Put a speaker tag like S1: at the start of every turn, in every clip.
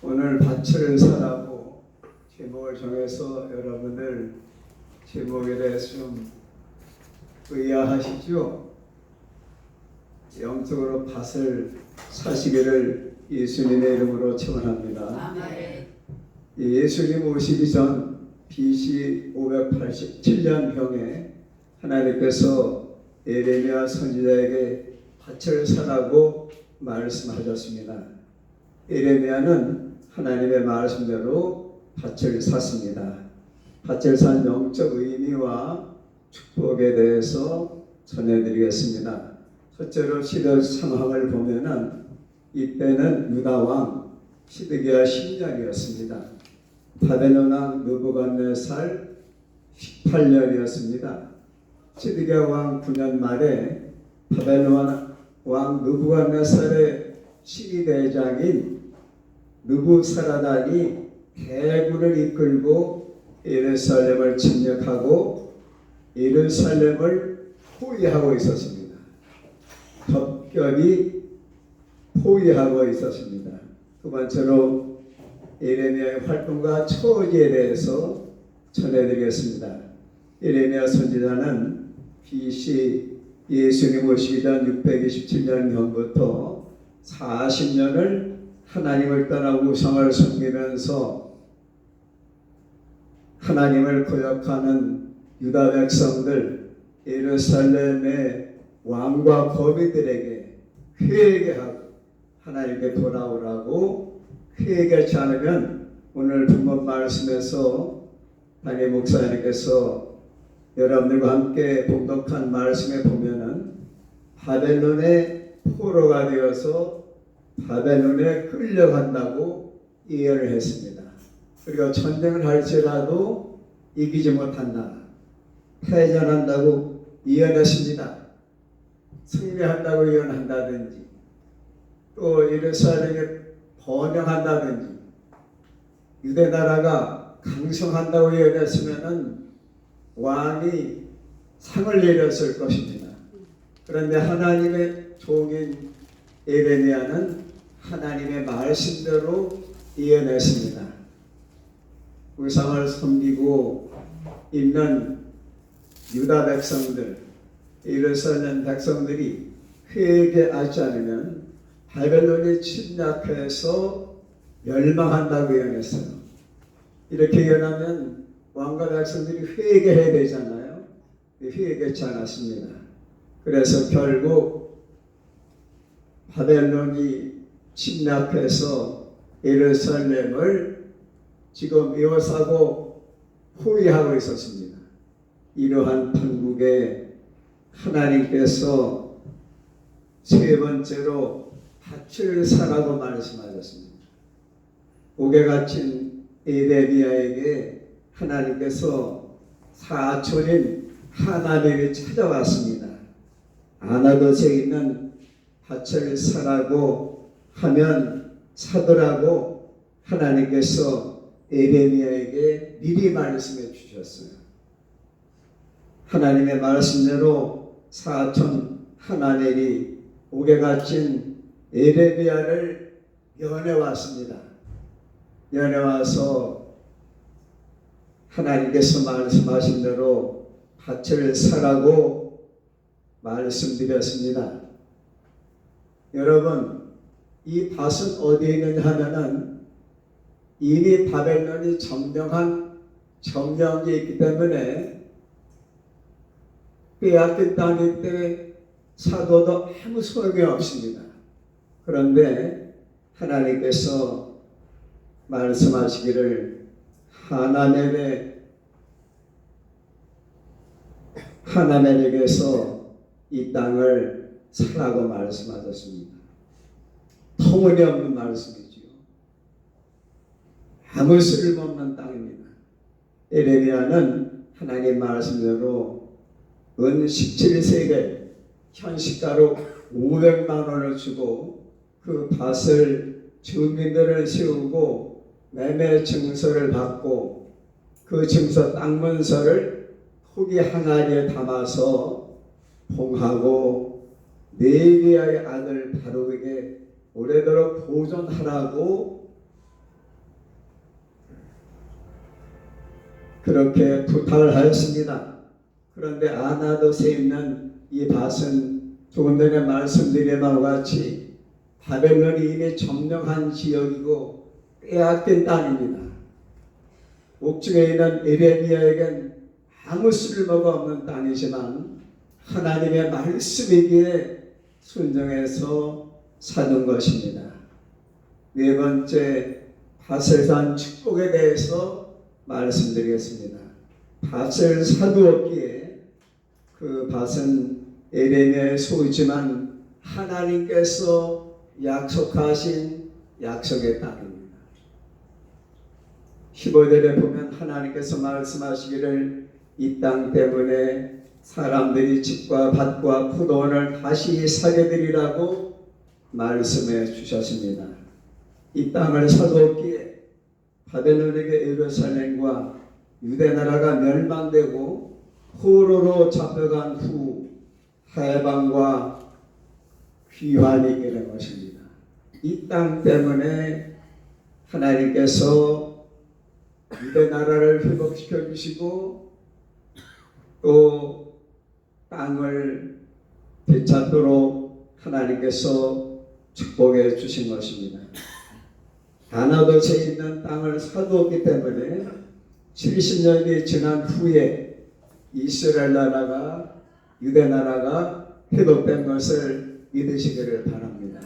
S1: 오늘 밭을 사라고 제목을 정해서 여러분들 제목에 대해서 좀 의아하시죠? 영적으로 밭을 사시기를 예수님의 이름으로 축원합니다. 예수님 오시기 전 BC 587년경에 하나님께서 예레미야 선지자에게 밭을 사라고 말씀하셨습니다. 예레미야는 하나님의 말씀대로 밭을 샀습니다. 밭을 산 영적 의미와 축복에 대해서 전해드리겠습니다. 첫째로 시대 상황을 보면은 이때는 유다왕 시드기야 10년이었습니다. 바벨론 왕 느부갓네살 18년이었습니다. 시드기야 왕 9년 말에 바벨론 왕 느부갓네살의 시위대장인 느부사라단이 대군을 이끌고 예루살렘을 침략하고 예루살렘을 포위하고 있었습니다. 겹겹이 포위하고 있었습니다. 두 번째로 예레미야의 활동과 처지에 대해서 전해드리겠습니다. 예레미야 선지자는 BC 예수님 오시기 전 627년경부터 40년을 하나님을 떠나 우상을 섬기면서 하나님을 거역하는 유다 백성들 예루살렘의 왕과 거비들에게 회개하고 하나님께 돌아오라고 회개하지 않으면 오늘 본문 말씀에서 담임 목사님께서 여러분들과 함께 봉독한 말씀에 보면은 바벨론의 포로가 되어서 바벨론에 끌려간다고 예언을 했습니다. 그리고 전쟁을 할지라도 이기지 못한다, 패전한다고 예언했습니다. 승리한다고 예언한다든지 또 예루살렘에 번영한다든지 유대 나라가 강성한다고 예언했으면은 왕이 상을 내렸을 것입니다. 그런데 하나님의 종인 예레미야는 하나님의 말씀대로 예언했습니다. 우상을 섬기고 있는 유다 백성들, 예루살렘 백성들이 회개하지 않으면 바벨론이 침략해서 멸망한다고 예언했어요. 이렇게 예언하면 왕과 백성들이 회개해야 되잖아요. 회개하지 않았습니다. 그래서 결국 바벨론이 침략해서 예루살렘을 지금 에워싸고 포위하고 있었습니다. 이러한 판국에 하나님께서 세 번째로 밭을 사라고 말씀하셨습니다. 옥에 갇힌 예레미야에게 하나님께서 사촌인 하나님이 찾아왔습니다. 아나돗에 있는 밭을 사라고 하면 사더라고 하나님께서 예레미야에게 미리 말씀해 주셨어요. 하나님의 말씀대로 사촌 하나님이 옥에 갇힌 예레미야를 면해왔습니다. 면해와서 하나님께서 말씀하신 대로 밭을 사라고 말씀드렸습니다. 여러분, 이 밭은 어디에 있느냐 하면은 이미 바벨론이 점령한 점령이 있기 때문에 빼앗긴 땅이기 때문에 사도도 아무 소용이 없습니다. 그런데 하나님께서 말씀하시기를 하나멜에게서 이 땅을 사라고 말씀하셨습니다. 터무니없는 말씀이지요. 아무 쓸모없는 땅입니다. 예레미야는 하나님 말씀대로 은 17세겔 현시가로 500만 원을 주고 그 밭을 주민들을 세우고 매매 증서를 받고 그 증서 땅 문서를 토기 항아리에 담아서 봉하고 네리아의 아들 바룩에게 오래도록 보존하라고 그렇게 부탁을 하였습니다. 그런데 아나도스에 있는 이 밭은 조금 전에 말씀드린 바와 같이 바벨론이 이미 점령한 지역이고 빼앗긴 땅입니다. 옥중에 있는 에레미야에겐 아무 쓸모가 없는 땅이지만 하나님의 말씀이기에 순종해서 사는 것입니다. 네 번째, 밭을 산 축복에 대해서 말씀드리겠습니다. 밭을 사두었기에 그 밭은 에레미야의 소유지만 하나님께서 약속하신 약속의 땅입니다. 15절에 보면 하나님께서 말씀하시기를 이 땅 때문에 사람들이 집과 밭과 포도원을 다시 사게 되리라고 말씀해 주셨습니다. 이 땅을 사두었기에 바벨론에게 예루살렘과 유대 나라가 멸망되고 포로로 잡혀간 후 해방과 귀환이 있게 된 것입니다. 이 땅 때문에 하나님께서 유대 나라를 회복시켜 주시고 또 땅을 되찾도록 하나님께서 축복해 주신 것입니다. 가나도에 있는 땅을 사두었기 때문에 70년이 지난 후에 이스라엘 나라가 유대 나라가 회복된 것을 믿으시기를 바랍니다.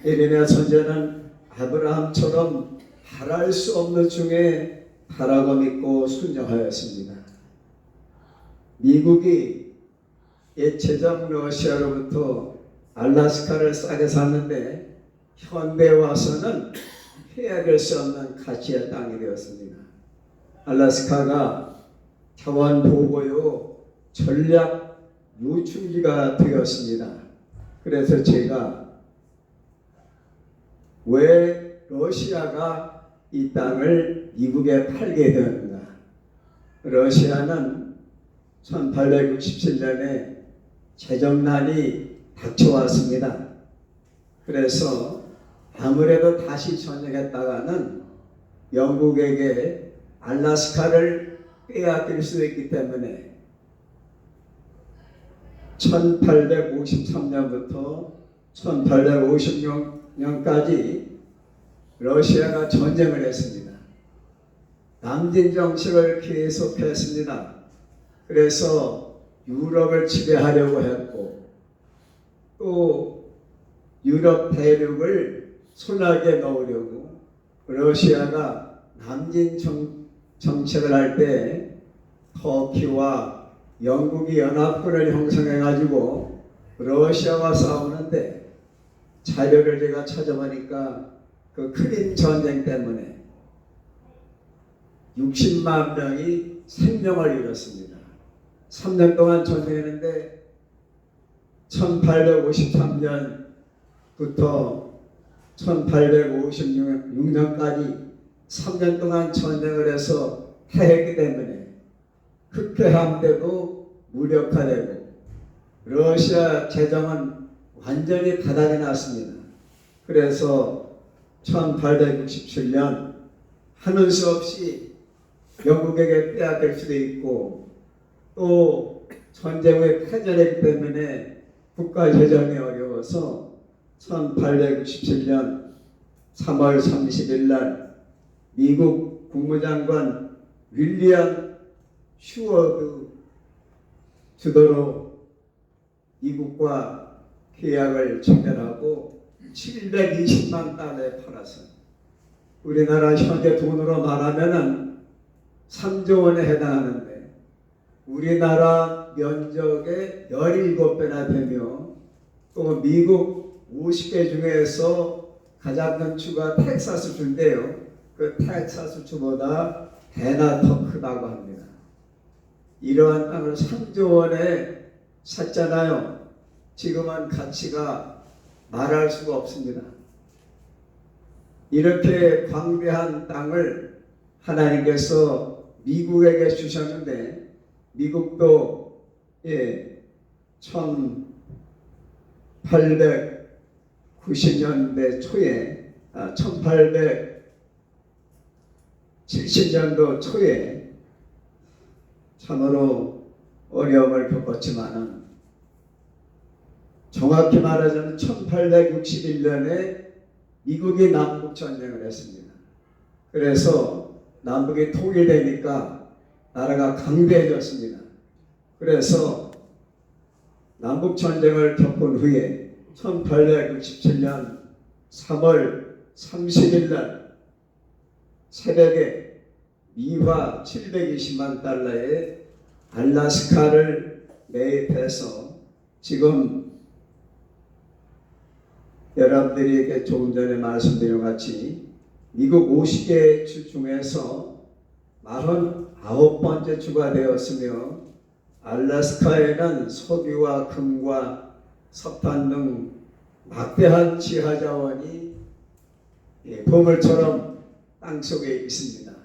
S1: 에레미야 선지자는 아브라함처럼 바랄 수 없는 중에 바라고 믿고 순종하였습니다. 미국이 예체적 러시아로부터 알래스카를 싸게 샀는데 현대에 와서는 헤아릴 수 없는 가치의 땅이 되었습니다. 알래스카가 자원 보고요 전략 요충지가 되었습니다. 그래서 제가 왜 러시아가 이 땅을 미국에 팔게 되었는가? 러시아는 1867년에 재정난이 닥쳐왔습니다. 그래서 아무래도 다시 전쟁했다가는 영국에게 알래스카를 빼앗길 수 있기 때문에 1853년부터 1856년까지 러시아가 전쟁을 했습니다. 남진 정책을 계속했습니다. 그래서 유럽을 지배하려고 했고 또 유럽 대륙을 손아귀에 넣으려고 러시아가 남진 정책을 할 때 터키와 영국이 연합군을 형성해 가지고 러시아와 싸우는데 자료를 제가 찾아보니까 그 크림 전쟁 때문에 60만 명이 생명을 잃었습니다. 3년 동안 전쟁했는데 1853년부터 1856년까지 3년 동안 전쟁을 해서 패했기 때문에 흑해함대도 무력화되고 러시아 재정은 완전히 바닥이 났습니다. 그래서 1867년 하는 수 없이 영국에게 빼앗길 수도 있고 또 전쟁 후에 패전했기 때문에 국가 재정이 어려워서 1867년 3월 30일 날 미국 국무장관 윌리엄 슈워드 주도로 미국과 계약을 체결하고 720만 달러에 팔아서 우리나라 현재 돈으로 말하면은 3조 원에 해당하는데 우리나라 면적의 17배나 되며 또 미국 50개 중에서 가장 큰 주가 텍사스 주인데요. 그 텍사스 주보다 배나 더 크다고 합니다. 이러한 땅을 3조 원에 샀잖아요. 지금은 가치가 말할 수가 없습니다. 이렇게 광대한 땅을 하나님께서 미국에게 주셨는데 미국도 1890년대 초에 1870년도 초에 참으로 어려움을 겪었지만은 정확히 말하자면 1861년에 미국이 남북 전쟁을 했습니다. 그래서 남북이 통일되니까 나라가 강대해졌습니다. 그래서 남북 전쟁을 겪은 후에 1867년 3월 30일 날 새벽에 미화 720만 달러의 알래스카를 매입해서 지금 여러분들에게 조금 전에 말씀드린 것 같이 미국 50개 주 중에서 49번째 주가 되었으며 알래스카에는 석유와 금과 석탄 등 막대한 지하자원이 보물처럼 땅속에 있습니다.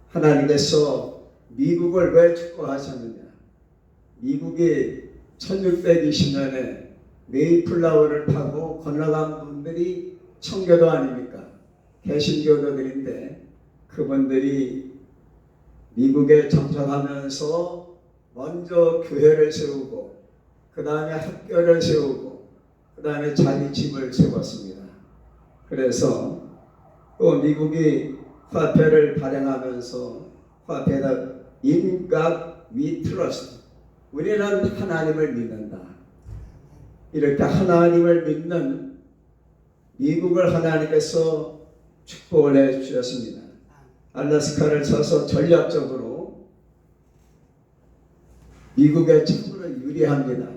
S1: 하나님께서 미국을 왜 축복하셨느냐? 미국이 1620년에 메이플라워를 타고 건너간 분들이 청교도 아닙니까? 개신교도들인데 그분들이 미국에 정착하면서 먼저 교회를 세우고 그 다음에 학교를 세우고 그 다음에 자기 집을 세웠습니다. 그래서 또 미국이 화폐를 발행하면서 화폐다 In God we trust. 우리는 하나님을 믿는다. 이렇게 하나님을 믿는 미국을 하나님께서 축복을 해 주셨습니다. 알래스카를 사서 전략적으로 미국에 참으로 유리합니다.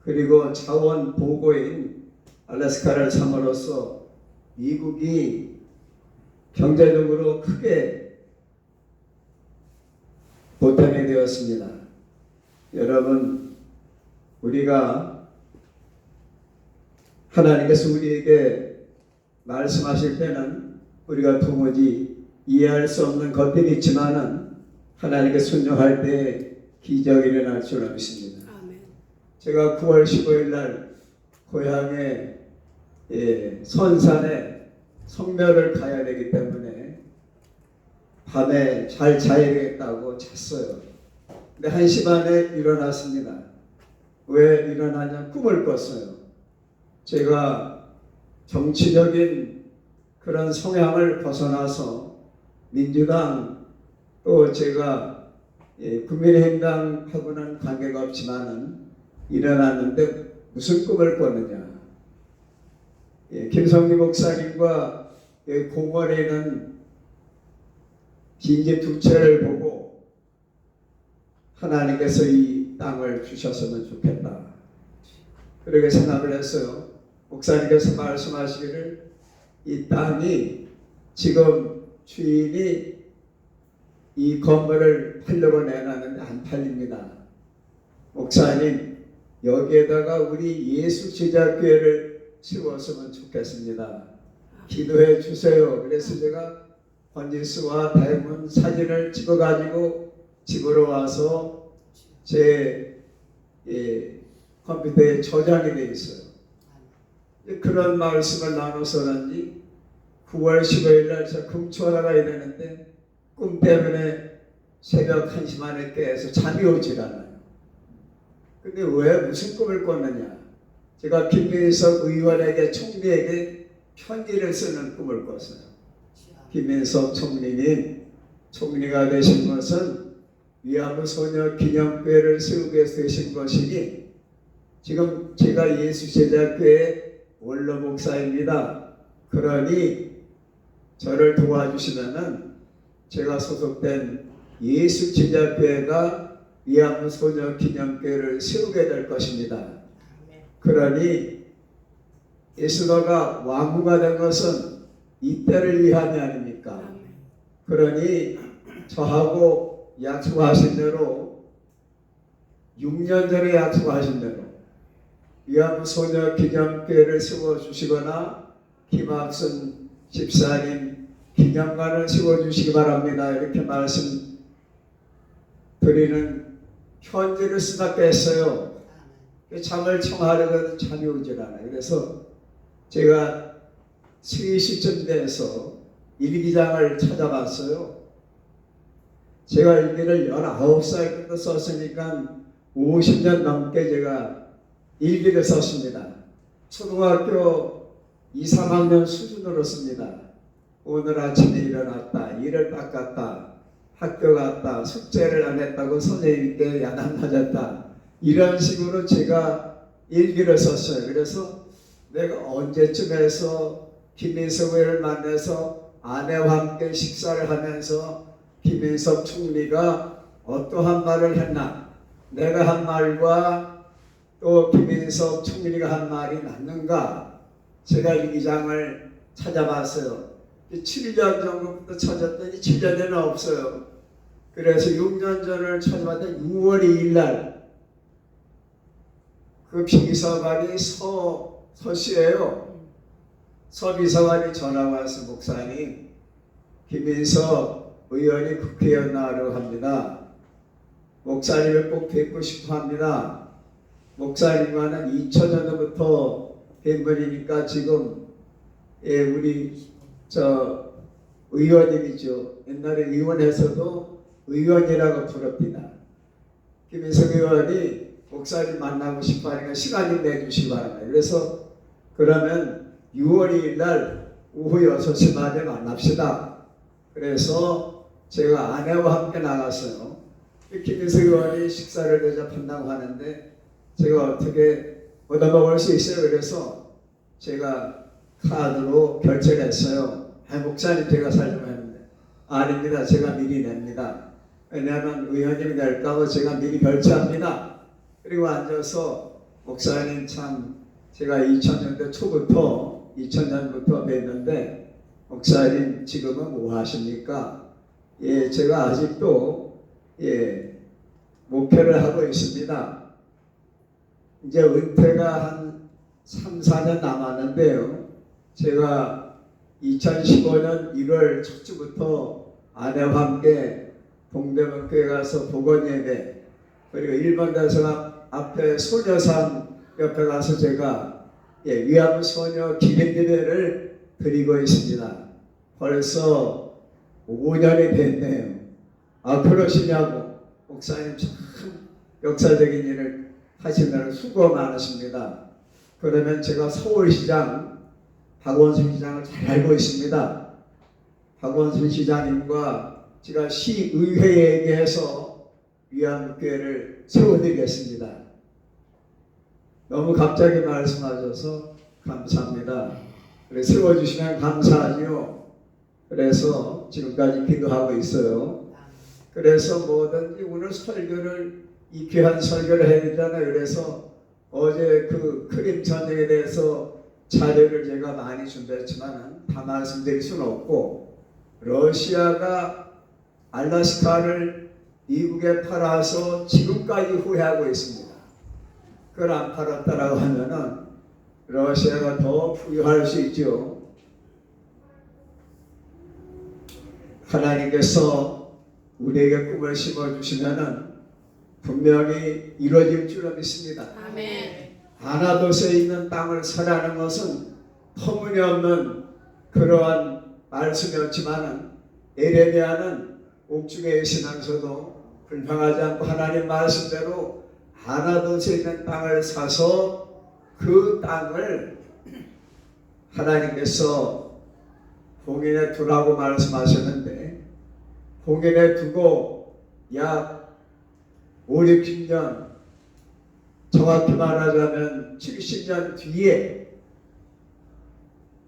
S1: 그리고 자원 보고인 알래스카를 삼으로써 미국이 경제적으로 크게 보탬이 되었습니다. 여러분, 우리가 하나님께서 우리에게 말씀하실 때는 우리가 도무지 이해할 수 없는 것들이 있지만은 하나님께 순종할 때 기적이 일어날 줄 믿습니다. 제가 9월 15일 날 고향에 선산에 성묘를 가야 되기 때문에 밤에 잘 자야 되겠다고 잤어요. 근데 1시 반에 일어났습니다. 왜 일어나냐? 꿈을 꿨어요. 제가 정치적인 그런 성향을 벗어나서 민주당 또 제가 국민의힘당하고는 관계가 없지만은 일어났는데 무슨 꿈을 꿨느냐? 김성리 목사님과 공원에 있는 빈집 두 채를 보고 하나님께서 이 땅을 주셨으면 좋겠다. 그렇게 생각을 했어요. 목사님께서 말씀하시기를 이 땅이 지금 주인이 이 건물을 팔려고 내놨는데 안 팔립니다. 목사님, 여기에다가 우리 예수 제자교회를 세웠으면 좋겠습니다. 기도해 주세요. 그래서 제가 번지수와 다이몬 사진을 찍어가지고 집으로 와서 제 컴퓨터에 저장이 되어 있어요. 그런 말씀을 나눠서는지 9월 15일 날 제가 금초하러 가야 되는데 꿈 때문에 새벽 1시 만에 깨서 잠이 오질 않아요. 근데 왜 무슨 꿈을 꿨느냐? 제가 김민석 의원에게 총리에게 편지를 쓰는 꿈을 꿨어요. 김민석 총리님, 총리가 되신 것은 위안부 소녀 기념교회를 세우기 위해서 되신 것이니 지금 제가 예수 제자교회 원로 목사입니다. 그러니 저를 도와주시면은 제가 소속된 예수 제자교회가 위안부 소녀 기념교회를 세우게 될 것입니다. 그러니 예수가 왕후가 된 것은 이때를 위함이 아닙니까? 그러니 저하고 약속하신 대로 6년 전에 약속하신 대로 위안부 소녀 기념교회를 세워주시거나 김학순 집사님 기념관을 세워주시기 바랍니다. 이렇게 말씀 드리는 편지를 쓰다 깼어요. 잠을 청하려고 잠이 오질 않아요. 그래서 제가 3시쯤 돼서 일기장을 찾아봤어요. 제가 일기를 19살 때부터 썼으니까 50년 넘게 제가 일기를 썼습니다. 초등학교 2, 3학년 수준으로 씁니다. 오늘 아침에 일어났다, 이를 닦았다, 학교 갔다, 숙제를 안 했다고 선생님께 야단 맞았다, 이런 식으로 제가 일기를 썼어요. 그래서 내가 언제쯤 해서 김인석 의원을 만나서 아내와 함께 식사를 하면서 김인석 총리가 어떠한 말을 했나, 내가 한 말과 또 김인석 총리가 한 말이 맞는가, 제가 이 기장을 찾아봤어요. 7년 전부터 찾았더니 7년에는 없어요. 그래서 6년 전을 찾아봤더니 6월 2일 날 그 비서관이 서씨예요. 서 비서관이 전화 와서 목사님, 김인석 의원이 국회의원 나오려고 합니다. 목사님을 꼭 뵙고 싶어 합니다. 목사님과는 2000년도부터 뵌 분이니까 지금 우리 의원님이죠. 옛날에 의원에서도 의원이라고 부릅니다. 김인석 의원이 목사님 만나고 싶어 하니까 시간이 내주시기 바랍니다. 그래서 그러면 6월 2일 날 오후 6시 반에 만납시다. 그래서 제가 아내와 함께 나갔어요. 김인석 의원이 식사를 대접한다고 하는데 제가 어떻게 얻어먹을 수 있어요? 그래서 제가 카드로 결제를 했어요. 목사님 제가 살려고 했는데 아닙니다. 제가 미리 냅니다. 왜냐하면 의원님이 낼까봐 제가 미리 결제합니다. 그리고 앉아서 목사님 참 제가 2000년대 초부터 2000년부터 뵀는데 목사님 지금은 뭐 하십니까? 제가 아직도 목표를 하고 있습니다. 이제 은퇴가 한 3, 4년 남았는데요. 제가 2015년 1월 첫 주부터 아내와 함께 동대문교회 가서 복원예배, 그리고 일본 대성 앞에 소녀산 옆에 가서 제가 위안부 소녀 기념예배를 드리고 있습니다. 벌써 5년이 됐네요. 그러시냐고. 목사님 참 역사적인 일을 하시느라 수고 많으십니다. 그러면 제가 서울시장 박원순 시장을 잘 알고 있습니다. 박원순 시장님과 제가 시의회에 얘기해서 위안부교회를 세워드리겠습니다. 너무 갑자기 말씀하셔서 감사합니다. 그래 세워주시면 감사하지요. 그래서 지금까지 기도하고 있어요. 그래서 뭐든지 오늘 설교를 이 귀한 설교를 해야 되잖아요. 그래서 어제 그 크림 전쟁에 대해서 자료를 제가 많이 준비했지만 다 말씀드릴 수는 없고, 러시아가 알라스카를 미국에 팔아서 지금까지 후회하고 있습니다. 그걸 안 팔았다라고 하면은 러시아가 더 부유할 수 있죠. 하나님께서 우리에게 꿈을 심어주시면은 분명히 이루어질 줄을 믿습니다.
S2: 아멘.
S1: 아나도스에 있는 땅을 사라는 것은 터무니없는 그러한 말씀이었지만은 에레미야는 옥중에 계시면서도 불평하지 않고 하나님 말씀대로 아나도스에 있는 땅을 사서 그 땅을 하나님께서 봉인해 두라고 말씀하셨는데, 봉인해 두고 약 5, 60년, 정확히 말하자면 70년 뒤에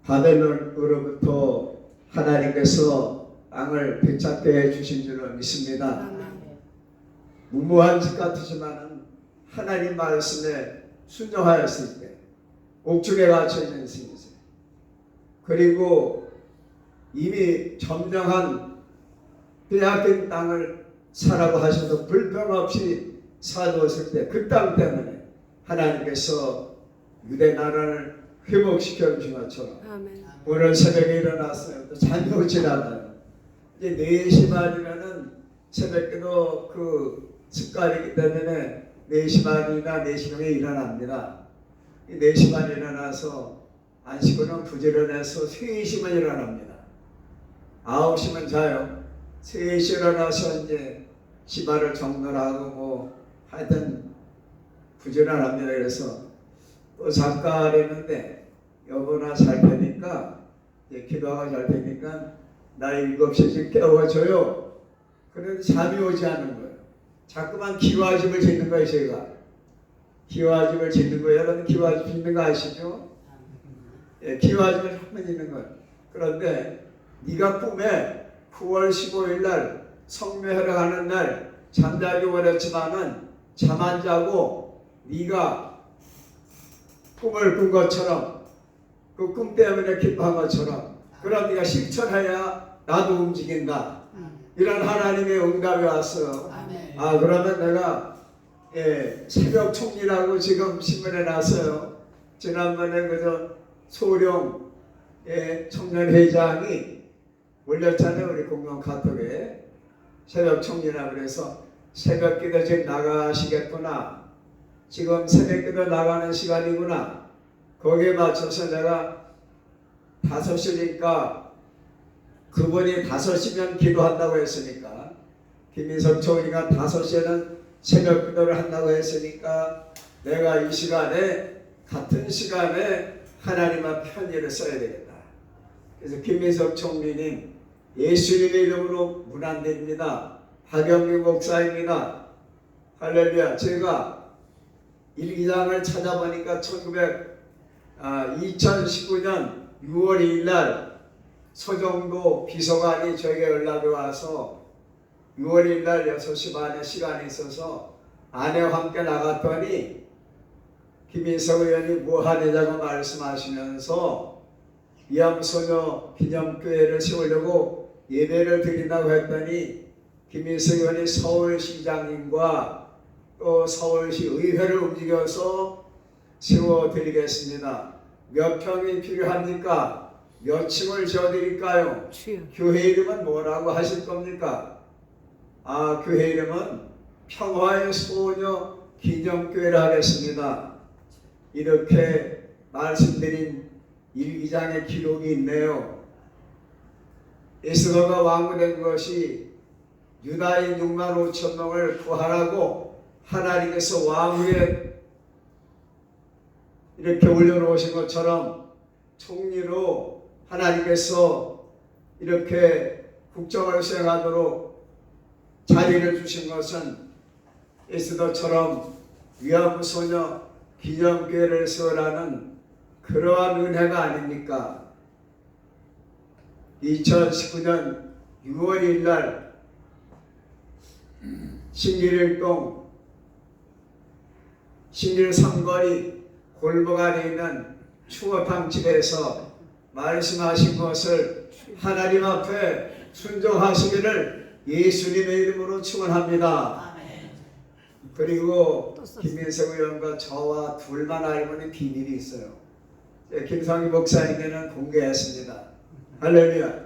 S1: 바벨론으로부터 하나님께서 땅을 되찾게 해주신 줄을 믿습니다. 무모한 짓 같으지만 하나님 말씀에 순종하였을 때 옥중에 갇혀있는 신세, 그리고 이미 점령한 빼앗긴 땅을 사라고 하셔도 불평 없이 사두었을 때 그 땅 때문에 하나님께서 유대 나라를 회복시켜 주신 것처럼
S2: 아멘.
S1: 오늘 새벽에 일어났어요. 또 잠이 오질 않아요. 이제 4시 반이면은 새벽에도 그 습관이기 때문에 4시 반이나 4시 경에 일어납니다. 4시 반에 일어나서 안식구는 부지런해서 3시면 일어납니다. 9시면 자요. 3시에 일어나서 이제 집안을 정돈하고 뭐 하여튼 부지런합니다. 그래서 또 잠깐 했는데 여보나 잘 되니까 이제 기도하고 잘 되니까 나 7시쯤 깨워줘요. 그런데 잠이 오지 않는 거예요. 자꾸만 기와집을 짓는 거예요. 제가 기와집을 짓는 거예요. 여러분 기와집 짓는 거 아시죠? 예, 기와집을 한번 짓는 거예요. 그런데 네가 꿈에 9월 15일 날 성묘회를 하는 날 잠자기 원했지만은 잠 안 자고 네가 꿈을 꾼 것처럼 그 꿈 때문에 기뻐한 것처럼 그럼 네가 실천해야 나도 움직인다. 이런 하나님의 응답이 왔어요. 아 그러면 내가 새벽 총리라고 지금 신문에 났어요. 지난번에 그저 소령 청년회장이 올렸잖아요. 우리 공동 카톡에 새벽 총리라 그래서 새벽 기도 지금 나가시겠구나. 지금 새벽 기도 나가는 시간이구나. 거기에 맞춰서 내가 5시니까 그분이 5시면 기도한다고 했으니까 김인석 총리가 5시에는 새벽 기도를 한다고 했으니까 내가 이 시간에 같은 시간에 하나님 앞 편지를 써야 되겠다. 그래서 김인석 총리님 예수님의 이름으로 문안드립니다. 박영규 목사입니다. 할렐루야. 제가 일기장을 찾아보니까 2019년 6월 2일 날 서정도 비서관이 저에게 연락이 와서 6월 1일 날 6시 반에 시간이 있어서 아내와 함께 나갔더니 김인석 의원이 뭐 하느냐고 말씀하시면서 위암소녀 기념교회를 세우려고 예배를 드린다고 했더니 김인석 의원이 서울시장님과 또 서울시 의회를 움직여서 세워드리겠습니다. 몇 평이 필요합니까? 몇 층을 지어드릴까요? 교회 이름은 뭐라고 하실 겁니까? 아, 교회 이름은 평화의 소녀 기념교회를 하겠습니다. 이렇게 말씀드린 일기장의 기록이 있네요. 에스더가 왕후된 것이 유다인 6만 5천 명을 구하라고 하나님께서 왕후에 이렇게 올려놓으신 것처럼 총리로 하나님께서 이렇게 국정을 수행하도록 자리를 주신 것은 에스더처럼 위안부 소녀 기념교회를 세우라는 그러한 은혜가 아닙니까? 2019년 6월 1일 날 신길일동 신길 삼거리 골목 안에 있는 추어탕 집에서 말씀하신 것을 하나님 앞에 순종하시기를 예수님의 이름으로 축원합니다. 그리고 김민석 의원과 저와 둘만 알고 있는 비밀이 있어요. 김성희 목사님께는 공개했습니다. 할렐루야.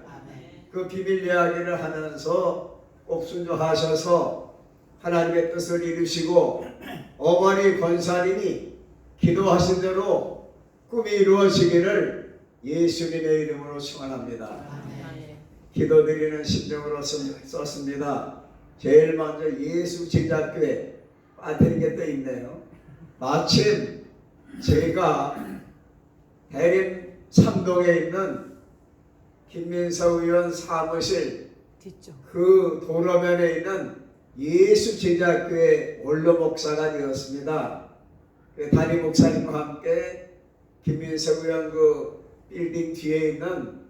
S1: 그 비밀 이야기를 하면서 꼭 순종하셔서 하나님의 뜻을 이루시고 어머니 권사님이 기도하신 대로 꿈이 이루어지기를 예수님의 이름으로 축원합니다. 기도드리는 심정으로 썼습니다. 제일 먼저 예수 제자교회 빠뜨린 게 또 있네요. 마침 제가 대림 3동에 있는 김민석 의원 사무실 그 도로면에 있는 예수 제자교회 원로 목사가 되었습니다. 담임 목사님과 함께 김민석 의원 그 빌딩 뒤에 있는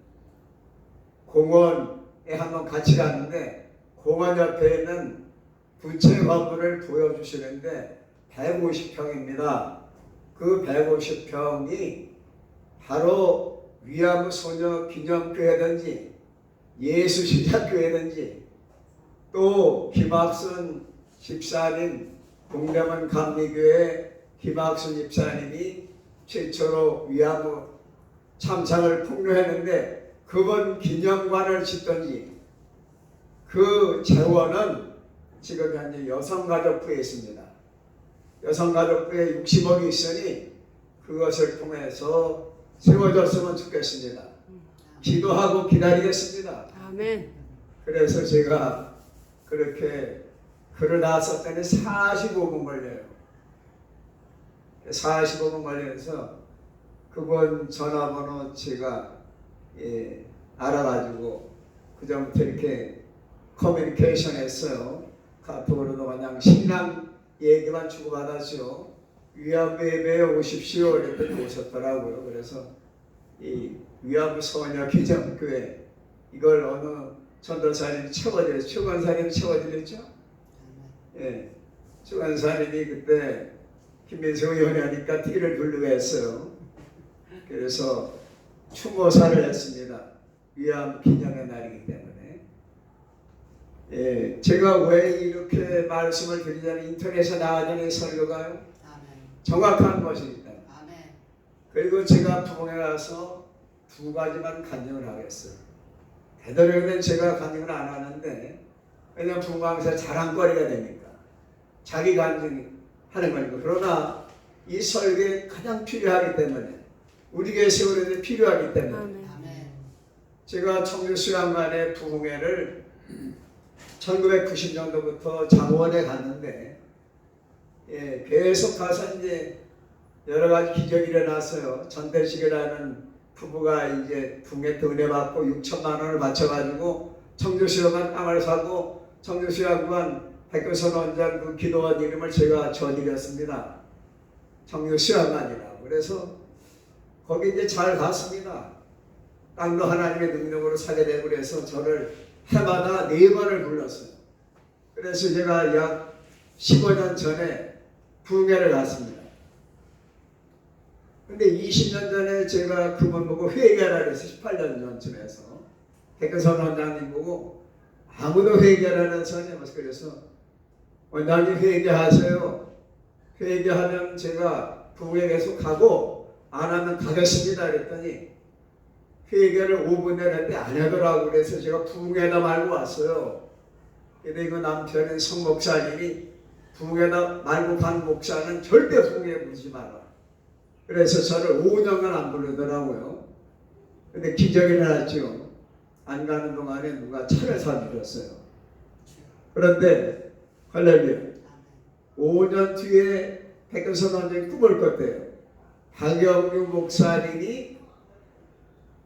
S1: 공원에 한번 같이 갔는데 공원 옆에 있는 부채 건물을 보여주시는데 150평입니다. 그 150평이 바로 위안부 소녀 기념교회든지 예수시작교회든지 또 김학순 집사님 동대문 감리교회 김학순 집사님이 최초로 위안부 참상을 폭로했는데 그분 기념관을 짓든지 그 재원은 지금 현재 여성가족부에 있습니다. 여성가족부에 60억이 있으니 그것을 통해서 세워졌으면 좋겠습니다. 기도하고 기다리겠습니다.
S2: 아멘.
S1: 그래서 제가 그렇게 글을 다 썼더니 45분 걸려요. 45분 걸려서 그분 전화번호 제가 알아가지고 그전부터 이렇게 커뮤니케이션 했어요. 카톡으로도 그냥 신랑 얘기만 주고받았죠. 위안부 예배에 오십시오. 그랬더니 오셨더라고요. 그래서 이 위안부 소녀 기념교회 이걸 어느 전도사님이 채워드렸죠. 최관사님이 채워드렸죠. 예, 최관사님이 그때 김민수 의원이 하니까 티를 부르고 했어요. 그래서 추모사를 했습니다. 위안부 기념의 날이기 때문에. 예, 제가 왜 이렇게 말씀을 드리자면 인터넷에 나가는 설교가요. 정확한 것입니다. 그리고 제가 부흥에 가서 두 가지만 간증을 하겠어요. 되도록이면 제가 간증을 안 하는데 왜냐하면 부흥강사 자랑거리가 되니까 자기 간증이 하는 거니까. 그러나 이 설교에 가장 필요하기 때문에 우리 교회 세우는데 필요하기 때문에 제가 청주수양관의 부흥회를 1990년도부터 장원에 갔는데 계속 가서 이제 여러 가지 기적이 일어났어요. 전대식이라는 부부가 이제 부흥회 때 은혜 받고 6천만 원을 바쳐가지고 청주수양관 땅을 사고 청주수양관 백교선원장 그 기도원 이름을 제가 줘드렸습니다. 청주수양관이라고. 그래서 거기 이제 잘 갔습니다. 땅도 하나님의 능력으로 사게 되고 그래서 저를 해마다 4번을 불렀어요. 그래서 제가 약 15년 전에 부흥회를 갔습니다. 근데 20년 전에 제가 그분 보고 회개하라 그래서 18년 전쯤에서 백근선 원장님 보고 아무도 회개하라는 선이 없어서 그래서 원장님 회개하세요. 회개하면 제가 부흥회 계속 가고 안 하면 가겠습니다. 그랬더니 회개를 5분 내는데 안 하더라고. 그래서 제가 부흥회다 말고 왔어요. 근데 이거 남편인 성 목사님이 부흥회다 말고 간 목사는 절대 부흥회 부르지 마라. 그래서 저를 5년간 안 부르더라고요. 근데 기적이 일어났죠. 안 가는 동안에 누가 차를 사주셨어요. 그런데 할렐루야. 5년 뒤에 백근선 원장이 꿈을 꿨대요. 박영규 목사님이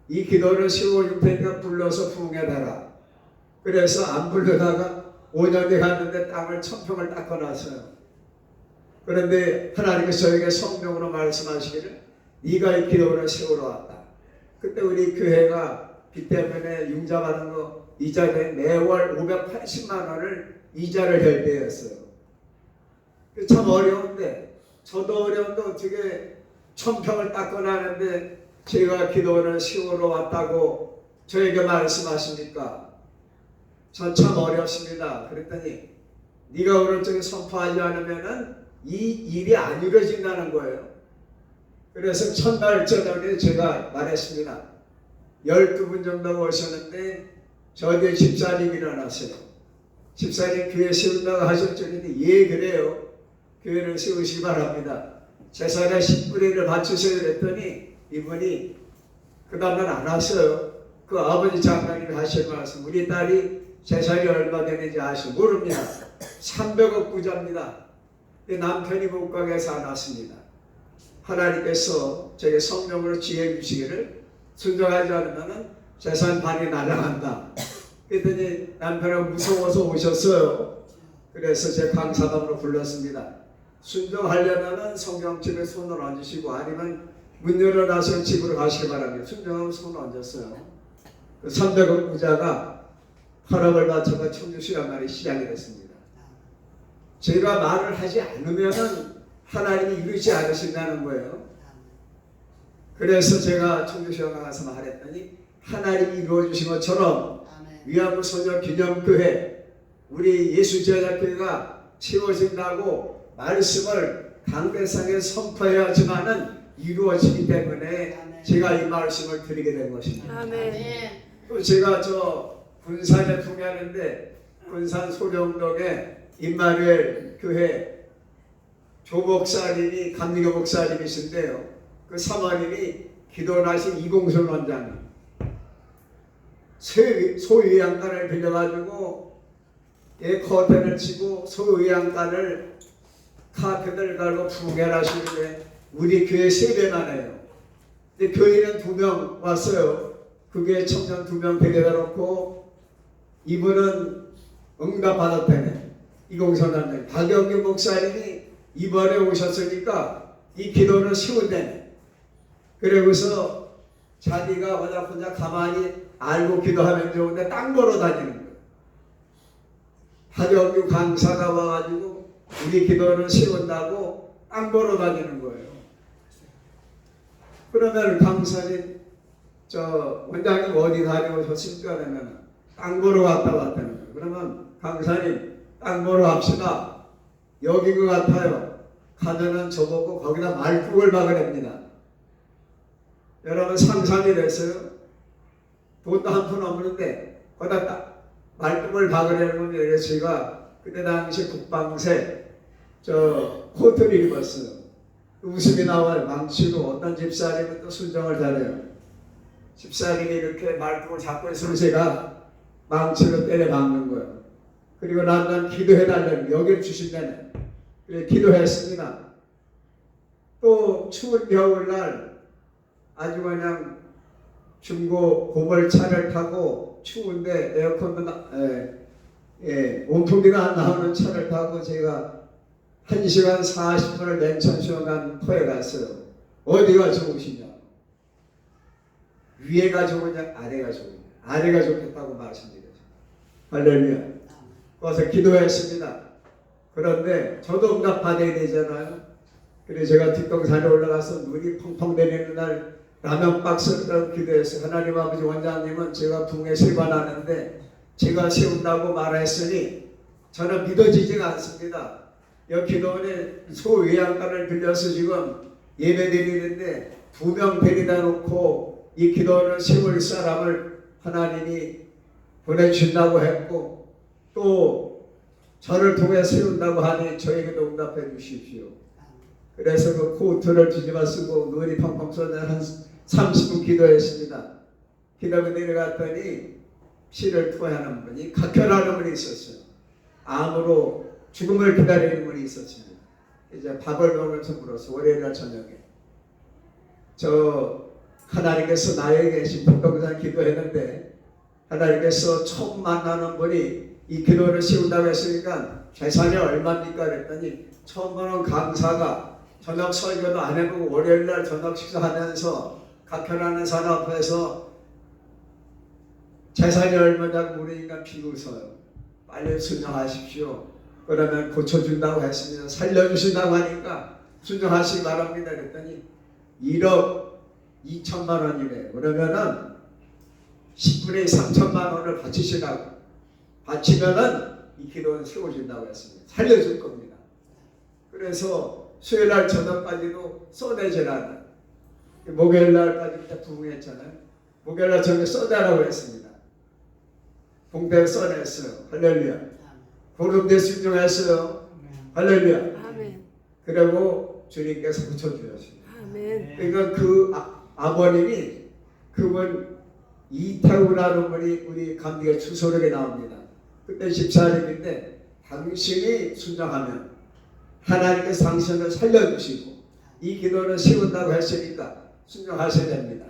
S1: 이 기도를 세워줄 테니까 불러서 부흥해달라. 그래서 안 불러다가 5년 뒤에 갔는데 땅을 1000평을 닦아놨어요. 그런데 하나님께서 저에게 성령으로 말씀하시기를 네가 이 기도를 세우러 왔다. 그때 우리 교회가 빚 때문에 융자 받은 거 이자 대 매월 580만 원을 이자를 댈 때였어요. 참 어려운데 저도 어려운데 어떻게 1000평을 닦아놨는데 제가 기도를 세우러 왔다고 저에게 말씀하십니까? 전 참 어렵습니다. 그랬더니 네가 오늘 저기 선포하지 않으면은 이 일이 안 이루어진다는 거예요. 그래서 첫날 저녁에 제가 말했습니다. 12분 정도 오셨는데 저 뒤에 집사님이 일어났어요. 집사님 교회 세운다고 하셨죠? 근데 예 그래요. 교회를 세우시기 바랍니다. 제사에 10분의 1을 바치세요. 그랬더니 이분이 그 다음날 안 왔어요. 그 아버지 장로님이 하실 말씀 우리 딸이 재산이 얼마 되는지 모릅니다. 300억 부자입니다. 남편이 못 가게 해서 안 왔습니다. 하나님께서 저에게 성령으로 지혜 주시기를 순종하지 않으면 재산 반이 날아간다. 그랬더니 남편은 무서워서 오셨어요. 그래서 제 강사담으로 불렀습니다. 순종하려면 성경집에 손을 얹으시고 아니면 문 열어놔서 집으로 가시기 바랍니다. 순종하면 손을 얹었어요. 그 300억 부자가 허락을 받쳐가 청주수양관이 시작이 됐습니다. 제가 말을 하지 않으면 하나님이 이루지 않으신다는 거예요. 그래서 제가 청주수양관 가서 말했더니 하나님이 이루어주신 것처럼 위안부 소녀 기념교회 우리 예수제자교회가 채워진다고 말씀을 강대상에 선포해야 하지만은 이루어지기 때문에 제가 이 말씀을 드리게 된 것입니다.
S2: 아멘.
S1: 또 제가 저 군산에 부흥하는데 군산 소령동에 임마누엘 교회 조목사님이 감리교 목사님이신데요. 그 사모님이 기도나신 이공순 원장님. 소유양간을 빌려가지고 커튼을 치고 소유양간을 카펫을 갈고 풍경을 하시는데 우리 교회 3배만 해요. 근데 교인은 2명 왔어요. 그게 청년 2명 데려다 놓고 이분은 응답받았다네. 이공선한테 박영규 목사님이 이번에 오셨으니까 이 기도를 세운다네. 그러고서 자기가 혼자 가만히 알고 기도하면 좋은데 땅 보러 다니는 거예요. 박영규 강사가 와가지고 우리 기도를 세운다고 땅 보러 다니는 거예요. 그러면 강사님 원장님 어디 다녀오셨습니까? 그러면 땅 보러 갔다 왔다는 거예요. 그러면 강사님 땅 보러 갑시다. 여기 것 같아요. 가면은 저보고 거기다 말뚝을 박으랍니다. 여러분 상상이 됐어요? 돈도 한 푼 없는데 거기다 말뚝을 박으려는 거예요. 제가 그때 당시 국방세 코트를 입었어요. 웃음이 나와요. 망치로 어떤 집사님은 또 순정을 잘해요. 집사님이 이렇게 말뚝을 잡고 있으면 제가 망치로 때려 박는 거예요. 그리고 난 기도해달라는 여기를 주신다네. 그래 기도했습니다. 또 추운 겨울날 아주 그냥 중고 고물차를 타고 추운데 에어컨도 온풍기가 안 나오는 차를 타고 제가 1시간 40분을 냉천수영관 터에 갔어요. 어디가 좋으시냐? 위에가 좋으냐? 아래가 좋으냐? 아래가 좋겠다고 말씀드렸죠. 할렐루야. 거기서 기도했습니다. 그런데 저도 응답 받아야 되잖아요. 그래서 제가 뒷동산에 올라가서 눈이 펑펑 내리는 날 라면 박스를 들고 기도했어요. 하나님 아버지 원장님은 제가 붕에 3번 하는데 제가 세운다고 말했으니 저는 믿어지지가 않습니다. 여기 기도원에 소외양간을 빌려서 지금 예배 드리는데 2명 데리다 놓고 이 기도원을 세울 사람을 하나님이 보내주신다고 했고 또 저를 통해 세운다고 하니 저에게도 응답해 주십시오. 그래서 그 코트를 뒤집어 쓰고 눈이 펑펑 쏟아 한 30분 기도했습니다. 기도하고 내려갔더니 피를 토하는 분이 각혈하는 분이 있었어요. 암으로 죽음을 기다리는 분이 있었습니다. 이제 밥을 먹으면서 물었어. 월요일날 저녁에 하나님께서 나에게 신복동산 기도했는데 하나님께서 처음 만나는 분이 이 기도를 세운다고 했으니까 재산이 얼마입니까? 그랬더니 처음 보는 강사가 저녁 설교도 안 해보고 월요일날 저녁 식사하면서 각혈하는 사람 앞에서 재산이 얼마냐고 물으니까 비웃어요. 빨리 순종하십시오. 그러면 고쳐준다고 했습니다. 살려주신다고 하니까 순종하시기 바랍니다. 그랬더니 1억 2천만 원이래요. 그러면은 10분의 3천만 원을 바치시라고. 바치면은 이 기도는 세워준다고 했습니다. 살려줄 겁니다. 그래서 수요일날 저녁까지도 써내지라는 목요일날까지 부흥했잖아요. 목요일날 저녁에 써내라고 했습니다. 봉대를 써냈어요. 할렐루야. 보름대 순종했어요. 할렐루야.
S2: 아멘.
S1: 그리고 주님께서 붙여주셨습니다.
S2: 아멘.
S1: 그러니까 그 아버님이 그분 이태우라는 분이 우리 감리교 추소록에 나옵니다. 그때 집사님인데 당신이 순종하면 하나님께서 당신을 살려주시고 이 기도를 세운다고 했으니까 순종하셔야 됩니다.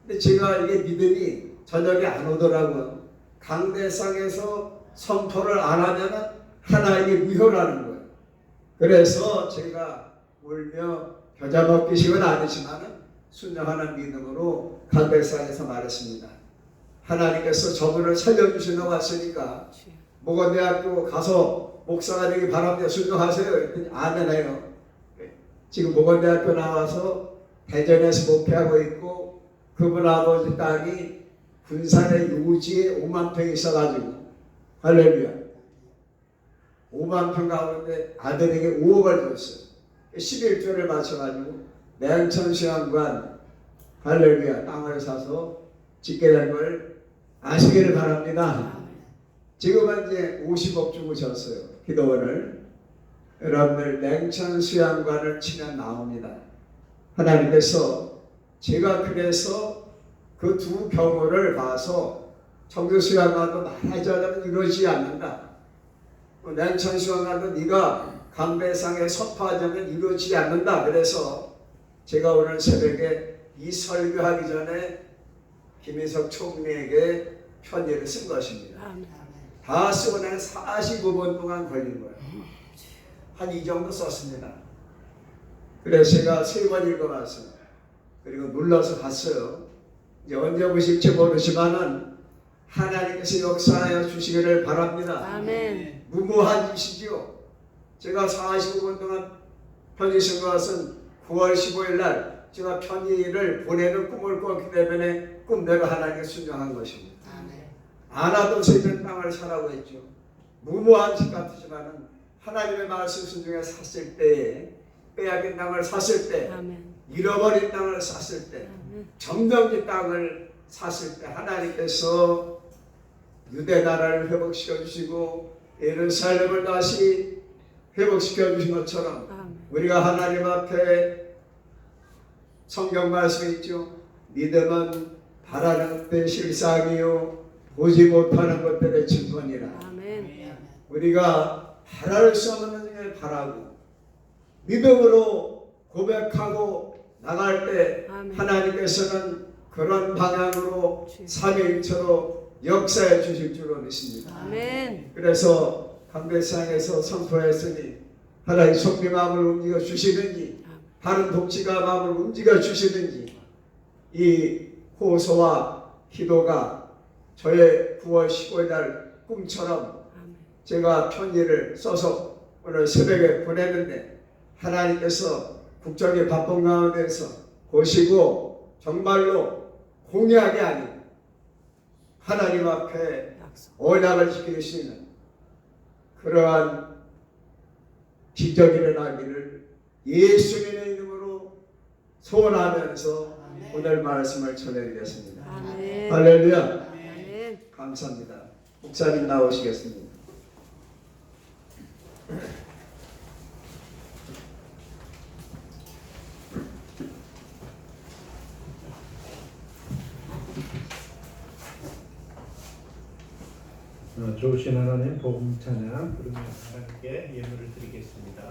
S1: 근데 제가 이게 믿음이 저녁에 안 오더라고요. 강대상에서 선포를 안 하면 하나님이 무효라는 거예요. 그래서 제가 울며 겨자 먹기식은 아니지만 순종하는 믿음으로 강대상에서 말했습니다. 하나님께서 저분을 살려주시려고 왔으니까 목원대학교 가서 목사가 되기 바랍니다. 순종하세요. 그랬더니 아멘 해요. 지금 목원대학교 나와서 대전에서 목회하고 있고 그분 아버지 땅이 군산의 요지에 5만 평이 있어가지고 할렐루야 5만 평 가운데 아들에게 5억을 줬어요. 11조를 맞춰가지고 냉천수양관 할렐루야 땅을 사서 짓게 된 걸 아시기를 바랍니다. 지금은 이제 50억 주고 졌어요. 기도원을. 여러분들 냉천수양관을 치면 나옵니다. 하나님께서 제가 그래서 그 두 경우를 봐서 정도수양과도 말하자면 이루어지지 않는다. 냉천수양과도 네가 강배상에 선포하자면 이루어지지 않는다. 그래서 제가 오늘 새벽에 이 설교하기 전에 김인석 총리에게 편지를 쓴 것입니다. 다 쓰고 나서 45분 동안 걸린 거예요. 한 이 정도 썼습니다. 그래서 제가 3번 읽어봤어요. 그리고 눌러서 갔어요. 이제 언제 보실지 모르지만은 하나님께서 역사하여 주시기를 바랍니다.
S2: 아멘.
S1: 무모한 짓이지요. 제가 45분 동안 편지 쓴 것은 9월 15일 날 제가 편지를 보내는 꿈을 꿨기 때문에 꿈대로 하나님께 순종한 것입니다. 안 하던 세전 땅을 사라고 했죠. 무모한 짓 같지만은 하나님의 말씀 순종에 샀을 때에 빼앗긴 땅을 샀을 때
S2: 아멘.
S1: 잃어버린 땅을 샀을 때 점령지 땅을 샀을 때 하나님께서 유대 나라를 회복시켜 주시고 예루살렘을 다시 회복시켜 주신 것처럼
S2: 아멘.
S1: 우리가 하나님 앞에 성경 말씀에 있죠. 믿음은 바라는 것의 실상이요 보지 못하는 것들의 증거니라.
S2: 아멘.
S1: 우리가 바랄 수 없는 일을 바라고 믿음으로 고백하고 나갈 때
S2: 아멘.
S1: 하나님께서는 그런 방향으로 삼위일체로 역사해 주실 줄로 믿습니다.
S2: 아멘.
S1: 그래서 강배상에서 선포했으니 하나님 속리 마음을 움직여 주시는지 다른 독지가 마음을 움직여 주시는지 이 호소와 기도가 저의 9월 15일 날 꿈처럼 제가 편지를 써서 오늘 새벽에 보냈는데 하나님께서 국정의 바쁜 가운데서 보시고 정말로 공약이 아닌 하나님 앞에 언약을 지킬 수 있는 그러한 기적이 일어나기를 예수님의 이름으로 소원하면서 오늘 말씀을 전해드리겠습니다.
S2: 아멘.
S1: 할렐루야.
S2: 아멘.
S1: 감사합니다. 목사님 나오시겠습니다.
S3: 좋으신 하나님 복음 찬양 부르며 하나님께 예물을 드리겠습니다.